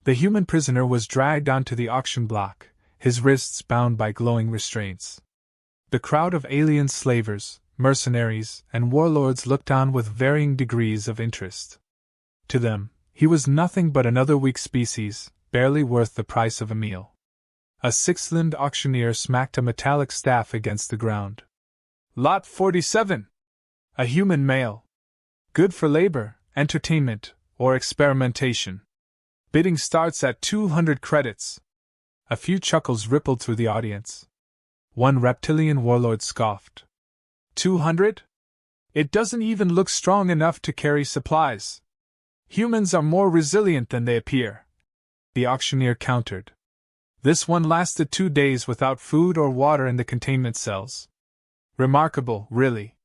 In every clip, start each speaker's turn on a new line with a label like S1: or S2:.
S1: The human prisoner was dragged onto the auction block, his wrists bound by glowing restraints. The crowd of alien slavers, mercenaries, and warlords looked on with varying degrees of interest. To them, he was nothing but another weak species, barely worth the price of a meal. A six-limbed auctioneer smacked a metallic staff against the ground. Lot 47! A human male. Good for labor, entertainment, or experimentation. Bidding starts at 200 credits. A few chuckles rippled through the audience. One reptilian warlord scoffed. 200? It doesn't even look strong enough to carry supplies. Humans are more resilient than they appear. The auctioneer countered. This one lasted 2 days without food or water in the containment cells. Remarkable, really.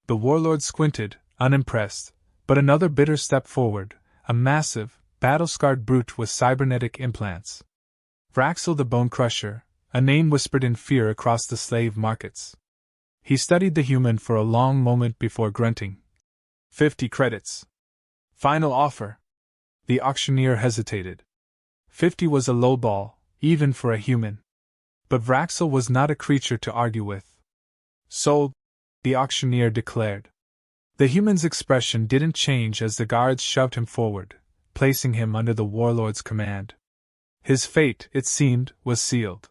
S1: The warlord squinted, unimpressed, but another bidder stepped forward, a massive, battle-scarred brute with cybernetic implants. Vraxel the Bone Crusher, a name whispered in fear across the slave markets. He studied the human for a long moment before grunting. 50 credits. Final offer. The auctioneer hesitated. 50 was a low ball, even for a human. But Vraxel was not a creature to argue with. Sold, the auctioneer declared. The human's expression didn't change as the guards shoved him forward, placing him under the warlord's command. His fate, it seemed, was sealed.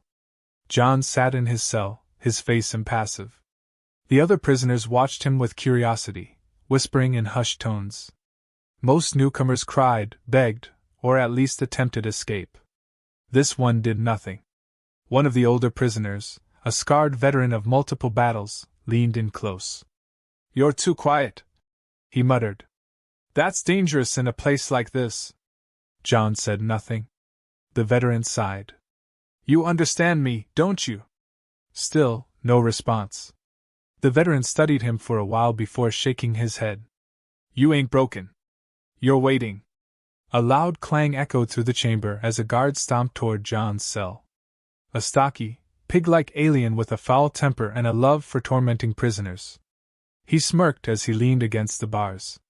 S1: John sat in his cell, his face impassive. The other prisoners watched him with curiosity, whispering in hushed tones. Most newcomers cried, begged, or at least attempted escape. This one did nothing. One of the older prisoners, a scarred veteran of multiple battles, leaned in close. "You're too quiet," he muttered. "That's dangerous in a place like this." John said nothing. The veteran sighed. "You understand me, don't you?" Still, no response. The veteran studied him for a while before shaking his head. "You ain't broken. You're waiting." A loud clang echoed through the chamber as a guard stomped toward John's cell. A stocky, pig-like alien with a foul temper and a love for tormenting prisoners. He smirked as he leaned against the bars.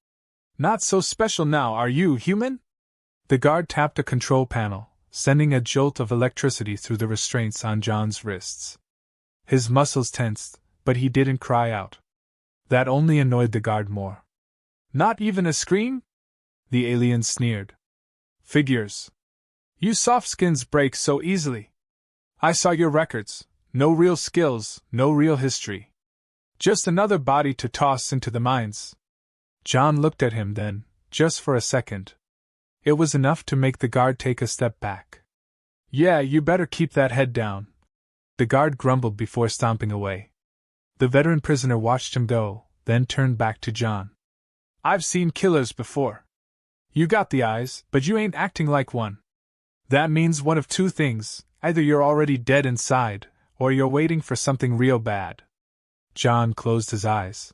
S1: "Not so special now, are you, human?" The guard tapped a control panel, sending a jolt of electricity through the restraints on John's wrists. His muscles tensed, but he didn't cry out. That only annoyed the guard more. "Not even a scream?" The alien sneered. "Figures. You softskins break so easily. I saw your records. No real skills, no real history. Just another body to toss into the mines." John looked at him then, just for a second. It was enough to make the guard take a step back. "Yeah, you better keep that head down," the guard grumbled before stomping away. The veteran prisoner watched him go, then turned back to John. "I've seen killers before. You got the eyes, but you ain't acting like one. That means one of two things: either you're already dead inside, or you're waiting for something real bad." John closed his eyes.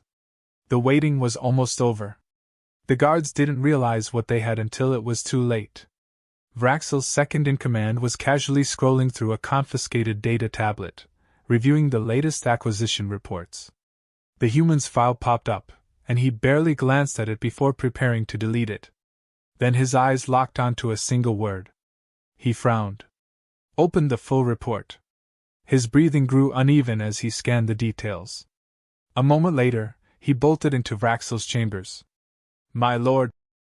S1: The waiting was almost over. The guards didn't realize what they had until it was too late. Vraxel's second-in-command was casually scrolling through a confiscated data tablet, reviewing the latest acquisition reports. The human's file popped up, and he barely glanced at it before preparing to delete it. Then his eyes locked onto a single word. He frowned. Opened the full report. His breathing grew uneven as he scanned the details. A moment later, he bolted into Vraxel's chambers. "My lord,"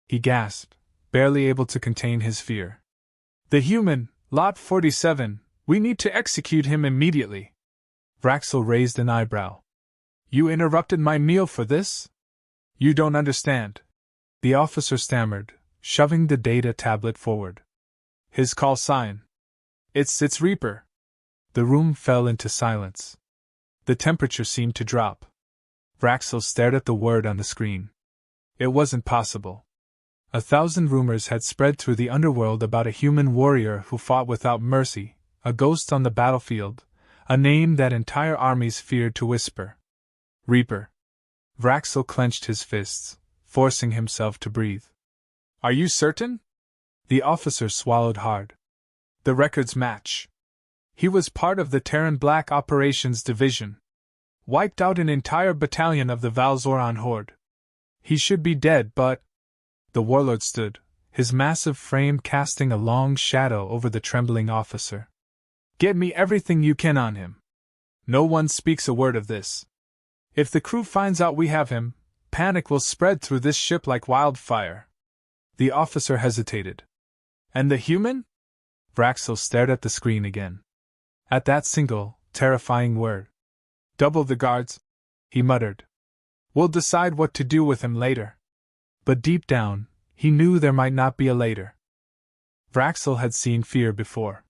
S1: he gasped, barely able to contain his fear. "The human, Lot 47, we need to execute him immediately." Vraxel raised an eyebrow. "You interrupted my meal for this? You don't understand," the officer stammered, shoving the data tablet forward. "His call sign. It's Reaper." The room fell into silence. The temperature seemed to drop. Vraxel stared at the word on the screen. It wasn't possible. 1,000 rumors had spread through the underworld about a human warrior who fought without mercy, a ghost on the battlefield, a name that entire armies feared to whisper. Reaper. Vraxel clenched his fists, forcing himself to breathe. "Are you certain?" The officer swallowed hard. "The records match. He was part of the Terran Black Operations Division. Wiped out an entire battalion of the Valzoran Horde. He should be dead, but..." The warlord stood, his massive frame casting a long shadow over the trembling officer. "Get me everything you can on him. No one speaks a word of this. If the crew finds out we have him, panic will spread through this ship like wildfire." The officer hesitated. "And the human?" Vraxel stared at the screen again. At that single, terrifying word. "Double the guards," he muttered. "We'll decide what to do with him later." But deep down, he knew there might not be a later. Vraxel had seen fear before.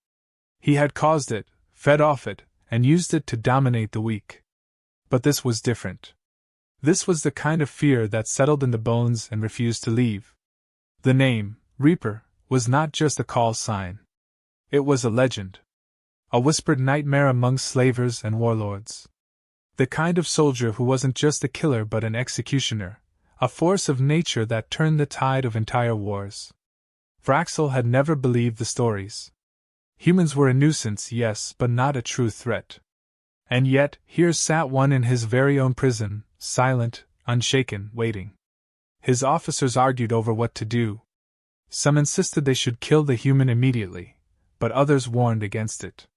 S1: He had caused it, fed off it, and used it to dominate the weak. But this was different. This was the kind of fear that settled in the bones and refused to leave. The name, Reaper, was not just a call sign. It was a legend. A whispered nightmare among slavers and warlords. The kind of soldier who wasn't just a killer but an executioner, a force of nature that turned the tide of entire wars. Vraxel had never believed the stories. Humans were a nuisance, yes, but not a true threat. And yet, here sat one in his very own prison, silent, unshaken, waiting. His officers argued over what to do. Some insisted they should kill the human immediately, but others warned against it.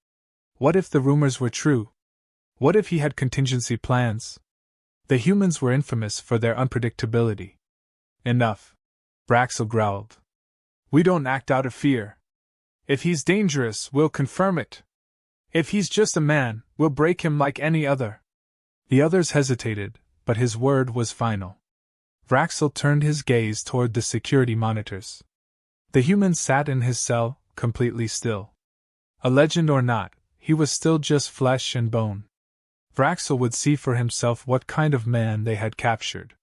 S1: What if the rumors were true? What if he had contingency plans? The humans were infamous for their unpredictability. "Enough," Vraxel growled. "We don't act out of fear. If he's dangerous, we'll confirm it. If he's just a man, we'll break him like any other." The others hesitated, but his word was final. Vraxel turned his gaze toward the security monitors. The human sat in his cell, completely still. A legend or not, he was still just flesh and bone. Vraxel would see for himself what kind of man they had captured.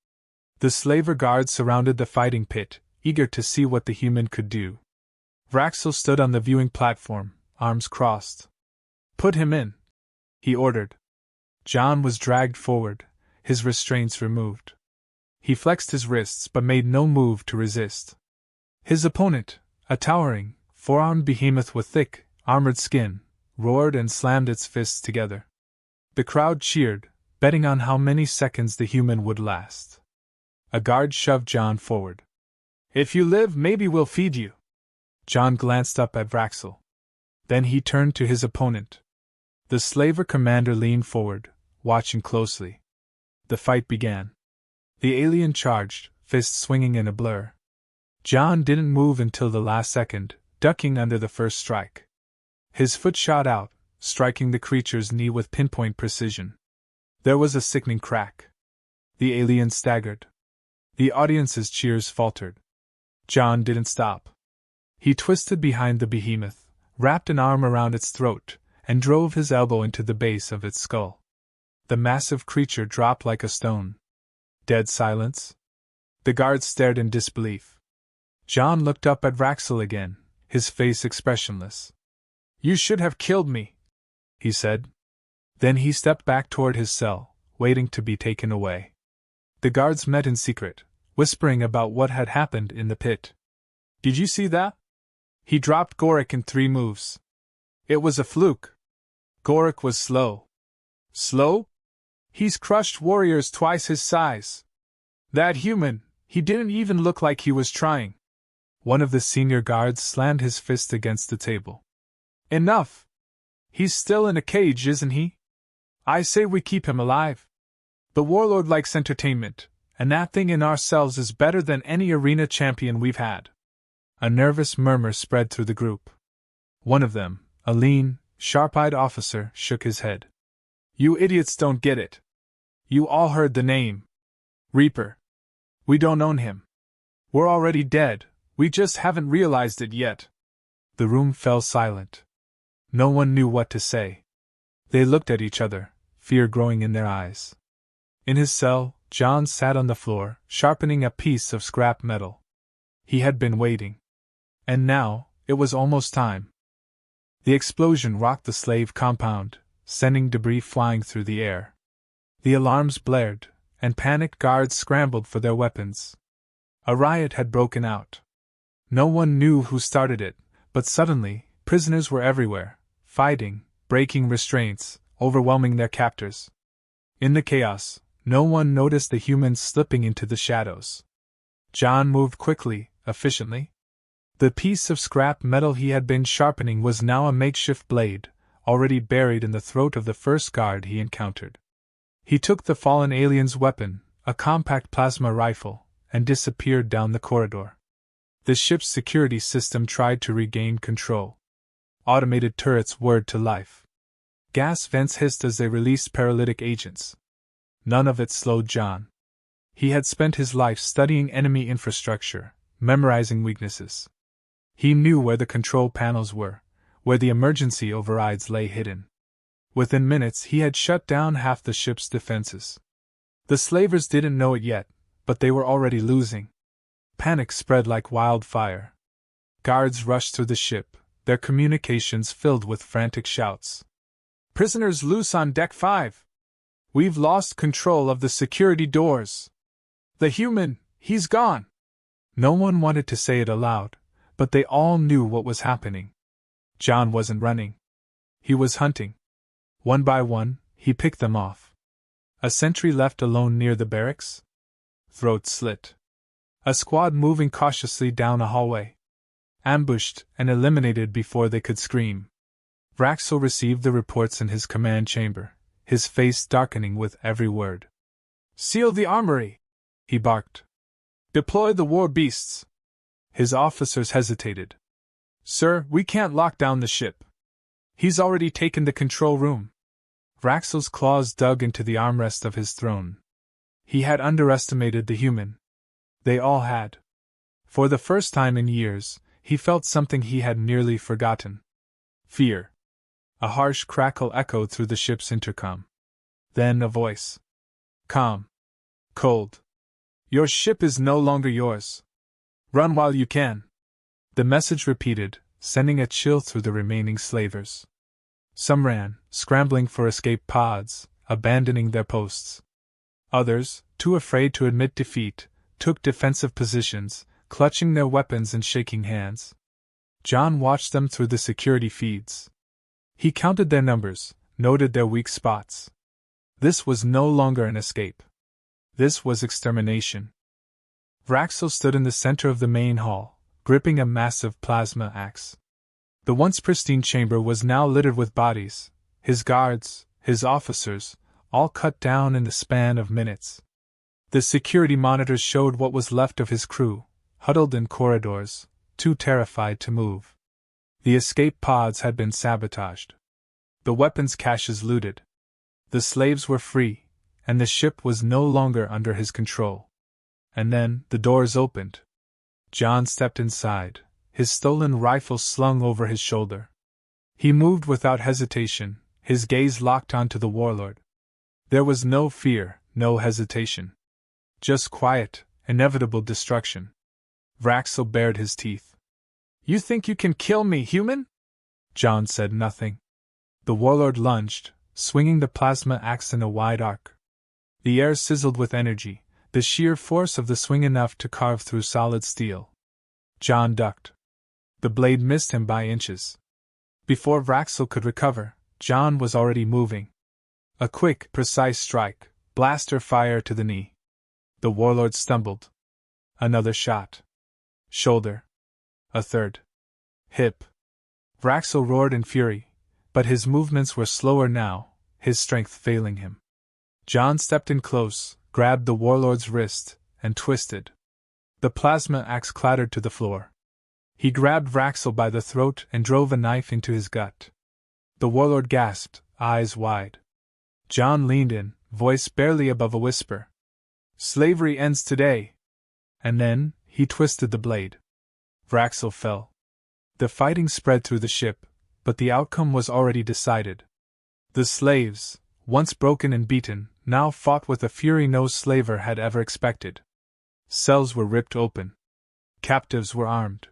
S1: The slaver guards surrounded the fighting pit, eager to see what the human could do. Vraxel stood on the viewing platform, arms crossed. "Put him in," he ordered. John was dragged forward, his restraints removed. He flexed his wrists but made no move to resist. His opponent, a towering, four-armed behemoth with thick, armored skin, roared and slammed its fists together. The crowd cheered, betting on how many seconds the human would last. A guard shoved John forward. "If you live, maybe we'll feed you." John glanced up at Vraxel. Then he turned to his opponent. The slaver commander leaned forward, watching closely. The fight began. The alien charged, fists swinging in a blur. John didn't move until the last second, ducking under the first strike. His foot shot out, striking the creature's knee with pinpoint precision. There was a sickening crack. The alien staggered. The audience's cheers faltered. John didn't stop. He twisted behind the behemoth, wrapped an arm around its throat, and drove his elbow into the base of its skull. The massive creature dropped like a stone. Dead silence. The guards stared in disbelief. John looked up at Vraxel again, his face expressionless. "You should have killed me," he said. Then he stepped back toward his cell, waiting to be taken away. The guards met in secret, whispering about what had happened in the pit. "Did you see that? He dropped Gorik in 3 moves. It was a fluke. Gorik was slow." "Slow? He's crushed warriors twice his size. That human, he didn't even look like he was trying." One of the senior guards slammed his fist against the table. "Enough! He's still in a cage, isn't he? I say we keep him alive. The warlord likes entertainment, and that thing in our cells is better than any arena champion we've had." A nervous murmur spread through the group. One of them, a lean, sharp-eyed officer, shook his head. "You idiots don't get it. You all heard the name. Reaper. We don't own him. We're already dead, we just haven't realized it yet." The room fell silent. No one knew what to say. They looked at each other, fear growing in their eyes. In his cell, John sat on the floor, sharpening a piece of scrap metal. He had been waiting. And now, it was almost time. The explosion rocked the slave compound, sending debris flying through the air. The alarms blared, and panicked guards scrambled for their weapons. A riot had broken out. No one knew who started it, but suddenly, prisoners were everywhere, fighting, breaking restraints, overwhelming their captors. In the chaos, no one noticed the humans slipping into the shadows. John moved quickly, efficiently. The piece of scrap metal he had been sharpening was now a makeshift blade, already buried in the throat of the first guard he encountered. He took the fallen alien's weapon, a compact plasma rifle, and disappeared down the corridor. The ship's security system tried to regain control. Automated turrets whirred to life. Gas vents hissed as they released paralytic agents. None of it slowed John. He had spent his life studying enemy infrastructure, memorizing weaknesses. He knew where the control panels were, where the emergency overrides lay hidden. Within minutes he had shut down half the ship's defenses. The slavers didn't know it yet, but they were already losing. Panic spread like wildfire. Guards rushed through the ship, their communications filled with frantic shouts. "Prisoners loose on Deck 5! We've lost control of the security doors! The human, he's gone!" No one wanted to say it aloud, but they all knew what was happening. John wasn't running. He was hunting. One by one, he picked them off. A sentry left alone near the barracks? Throat slit. A squad moving cautiously down a hallway. Ambushed and eliminated before they could scream. Vraxel received the reports in his command chamber, his face darkening with every word. "Seal the armory!" he barked. "Deploy the war beasts!" His officers hesitated. "Sir, we can't lock down the ship. He's already taken the control room." Vraxel's claws dug into the armrest of his throne. He had underestimated the human. They all had. For the first time in years, he felt something he had nearly forgotten. Fear. A harsh crackle echoed through the ship's intercom. Then a voice. Calm. Cold. "Your ship is no longer yours. Run while you can." The message repeated, sending a chill through the remaining slavers. Some ran, scrambling for escape pods, abandoning their posts. Others, too afraid to admit defeat, took defensive positions, clutching their weapons and shaking hands. John watched them through the security feeds. He counted their numbers, noted their weak spots. This was no longer an escape. This was extermination. Vraxel stood in the center of the main hall, gripping a massive plasma axe. The once pristine chamber was now littered with bodies, his guards, his officers, all cut down in the span of minutes. The security monitors showed what was left of his crew, huddled in corridors, too terrified to move. The escape pods had been sabotaged. The weapons caches looted. The slaves were free, and the ship was no longer under his control. And then, the doors opened. John stepped inside, his stolen rifle slung over his shoulder. He moved without hesitation, his gaze locked onto the warlord. There was no fear, no hesitation. Just quiet, inevitable destruction. Vraxel bared his teeth. "You think you can kill me, human?" John said nothing. The warlord lunged, swinging the plasma axe in a wide arc. The air sizzled with energy, the sheer force of the swing enough to carve through solid steel. John ducked. The blade missed him by inches. Before Vraxel could recover, John was already moving. A quick, precise strike, blaster fire to the knee. The warlord stumbled. Another shot. Shoulder. A third. Hip. Vraxel roared in fury, but his movements were slower now, his strength failing him. John stepped in close, grabbed the warlord's wrist, and twisted. The plasma axe clattered to the floor. He grabbed Vraxel by the throat and drove a knife into his gut. The warlord gasped, eyes wide. John leaned in, voice barely above a whisper. "Slavery ends today." And then, he twisted the blade. Vraxel fell. The fighting spread through the ship, but the outcome was already decided. The slaves, once broken and beaten, now fought with a fury no slaver had ever expected. Cells were ripped open. Captives were armed.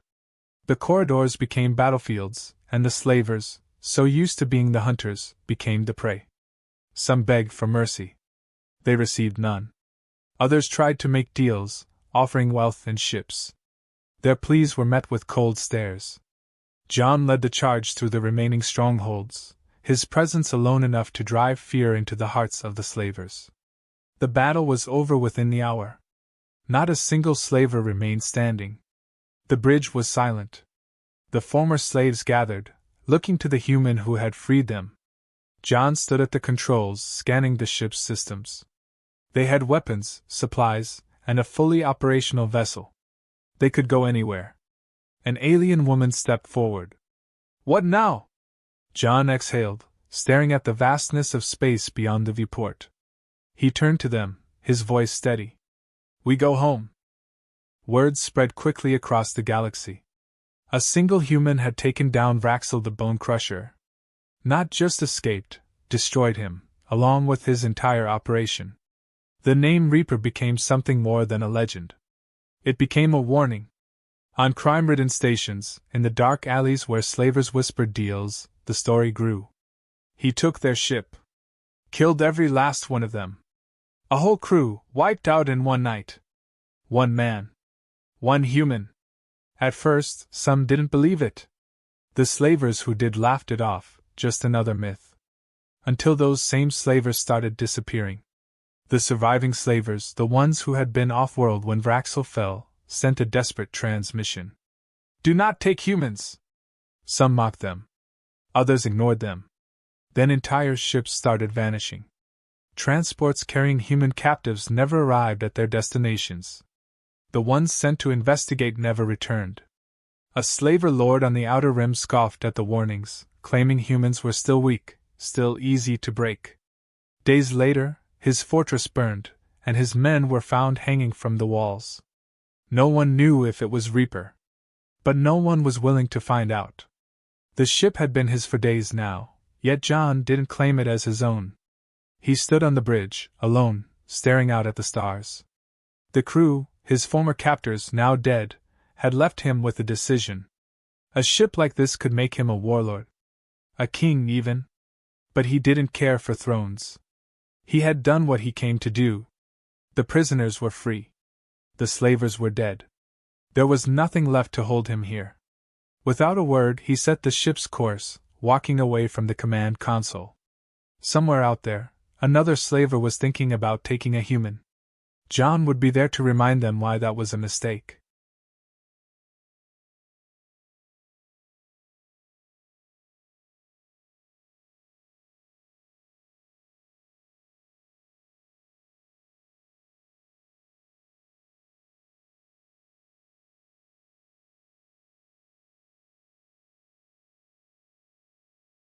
S1: The corridors became battlefields, and the slavers, so used to being the hunters, became the prey. Some begged for mercy. They received none. Others tried to make deals, offering wealth and ships. Their pleas were met with cold stares. John led the charge through the remaining strongholds, his presence alone enough to drive fear into the hearts of the slavers. The battle was over within the hour. Not a single slaver remained standing. The bridge was silent. The former slaves gathered, looking to the human who had freed them. John stood at the controls, scanning the ship's systems. They had weapons, supplies, and a fully operational vessel. They could go anywhere. An alien woman stepped forward. "What now?" John exhaled, staring at the vastness of space beyond the viewport. He turned to them, his voice steady. "We go home." Words spread quickly across the galaxy. A single human had taken down Vraxel the Bone Crusher. Not just escaped, destroyed him, along with his entire operation. The name Reaper became something more than a legend. It became a warning. On crime-ridden stations, in the dark alleys where slavers whispered deals, the story grew. He took their ship. Killed every last one of them. A whole crew, wiped out in one night. One man. One human. At first, some didn't believe it. The slavers who did laughed it off, just another myth. Until those same slavers started disappearing. The surviving slavers, the ones who had been off-world when Vraxel fell, sent a desperate transmission. "Do not take humans!" Some mocked them. Others ignored them. Then entire ships started vanishing. Transports carrying human captives never arrived at their destinations. The ones sent to investigate never returned. A slaver lord on the Outer Rim scoffed at the warnings, claiming humans were still weak, still easy to break. Days later, his fortress burned, and his men were found hanging from the walls. No one knew if it was Reaper. But no one was willing to find out. The ship had been his for days now, yet John didn't claim it as his own. He stood on the bridge, alone, staring out at the stars. The crew, his former captors now dead, had left him with a decision. A ship like this could make him a warlord. A king, even. But he didn't care for thrones. He had done what he came to do. The prisoners were free. The slavers were dead. There was nothing left to hold him here. Without a word, he set the ship's course, walking away from the command console. Somewhere out there, another slaver was thinking about taking a human. John would be there to remind them why that was a mistake.